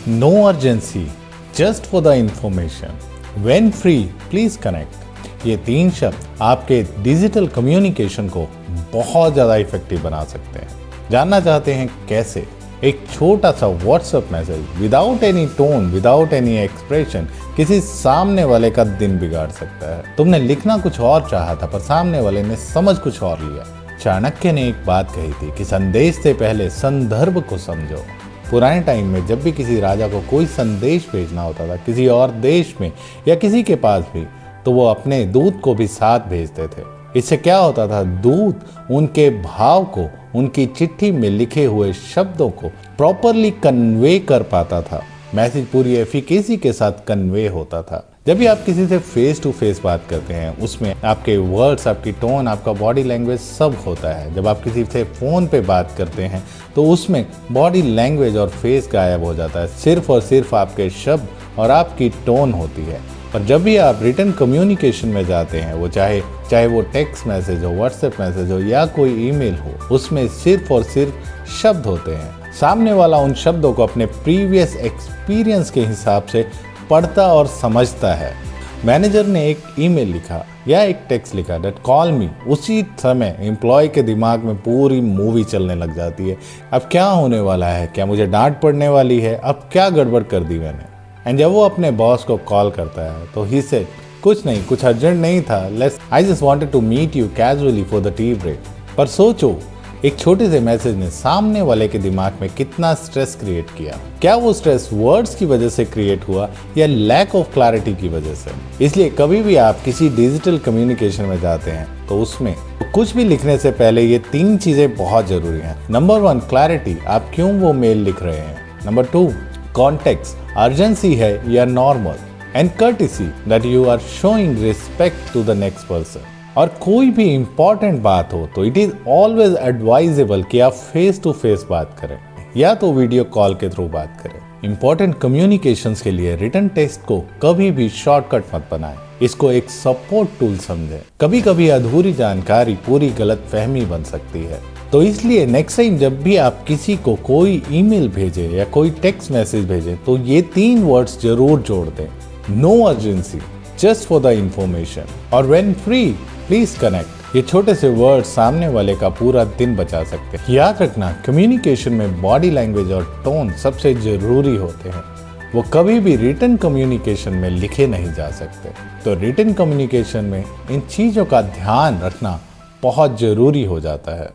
No urgency, just for the information, when free please connect. ये 3 शब्द आपके digital communication को बहुत ज़्यादा इफेक्टिव बना सकते हैं। जानना चाहते हैं कैसे? एक छोटा सा WhatsApp message without any tone, without any expression किसी सामने वाले का दिन बिगाड़ सकता है। तुमने लिखना कुछ और चाहा था पर सामने वाले ने समझ कुछ और लिया। चाणक्य ने एक बात कही थी कि संदेश से पहले संदर्भ को समझो। पुराने टाइम में जब भी किसी राजा को कोई संदेश भेजना होता था किसी और देश में या किसी के पास भी, तो वो अपने दूत को भी साथ भेजते थे। इससे क्या होता था, दूत उनके भाव को, उनकी चिट्ठी में लिखे हुए शब्दों को प्रॉपरली कन्वे कर पाता था। मैसेज पूरी एफिकेसी के साथ कन्वे होता था। जब भी आप किसी से फेस टू फेस बात करते हैं उसमें आपके वर्ड्स, आपकी टोन, आपका बॉडी लैंग्वेज सब होता है। जब आप किसी से फ़ोन पे बात करते हैं तो उसमें बॉडी लैंग्वेज और फेस गायब हो जाता है। सिर्फ और सिर्फ आपके शब्द और आपकी टोन होती है। पर जब भी आप रिटन कम्युनिकेशन में जाते हैं, वो चाहे वो टेक्स्ट मैसेज हो, व्हाट्सएप मैसेज हो या कोई ईमेल हो, उसमें सिर्फ और सिर्फ शब्द होते हैं। सामने वाला उन शब्दों को अपने प्रीवियस एक्सपीरियंस के हिसाब से पढ़ता और समझता है। मैनेजर ने एक ईमेल लिखा या एक टेक्स्ट लिखा दैट कॉल मी, उसी समय एम्प्लॉय के दिमाग में पूरी मूवी चलने लग जाती है। अब क्या होने वाला है? क्या मुझे डांट पड़ने वाली है? अब क्या गड़बड़ कर दी मैंने? एंड जब वो अपने बॉस को कॉल करता है तो ही सेड, कुछ नहीं, कुछ अर्जेंट नहीं था, I just wanted to meet you casually for the tea break. पर सोचो, एक छोटे से मैसेज ने सामने वाले के दिमाग में कितना स्ट्रेस क्रिएट किया। क्या वो स्ट्रेस वर्ड्स की वजह से क्रिएट हुआ या लैक ऑफ क्लैरिटी की वजह से? इसलिए कभी भी आप किसी डिजिटल कम्युनिकेशन में जाते हैं तो उसमें कुछ भी लिखने से पहले ये 3 चीजें बहुत जरूरी हैं। नंबर 1, क्लैरिटी, आप क्यों वो मेल लिख रहे हैं। नंबर 2, कॉन्टेक्स्ट, अर्जेंसी है या normal. And courtesy, that you are showing respect to the next person. और कोई भी इंपॉर्टेंट बात हो तो इट इज ऑलवेज एडवाइजेबल कि आप फेस टू फेस बात करें या तो वीडियो कॉल के थ्रू बात करें। इंपॉर्टेंट कम्युनिकेशंस के लिए रिटन टेक्स्ट को कभी भी शॉर्टकट मत बनाएं। इसको एक सपोर्ट टूल समझें। कभी कभी अधूरी जानकारी पूरी गलतफहमी बन सकती है। तो इसलिए नेक्स्ट टाइम जब भी आप किसी को कोई ईमेल भेजें या कोई टेक्स्ट मैसेज भेजें तो ये 3 वर्ड्स जरूर जोड़ दें। No urgency, just for the information, और व्हेन फ्री प्लीज कनेक्ट। ये छोटे से वर्ड सामने वाले का पूरा दिन बचा सकते हैं। याद रखना, कम्युनिकेशन में बॉडी लैंग्वेज और टोन सबसे जरूरी होते हैं। वो कभी भी रिटन कम्युनिकेशन में लिखे नहीं जा सकते। तो रिटन कम्युनिकेशन में इन चीज़ों का ध्यान रखना बहुत जरूरी हो जाता है।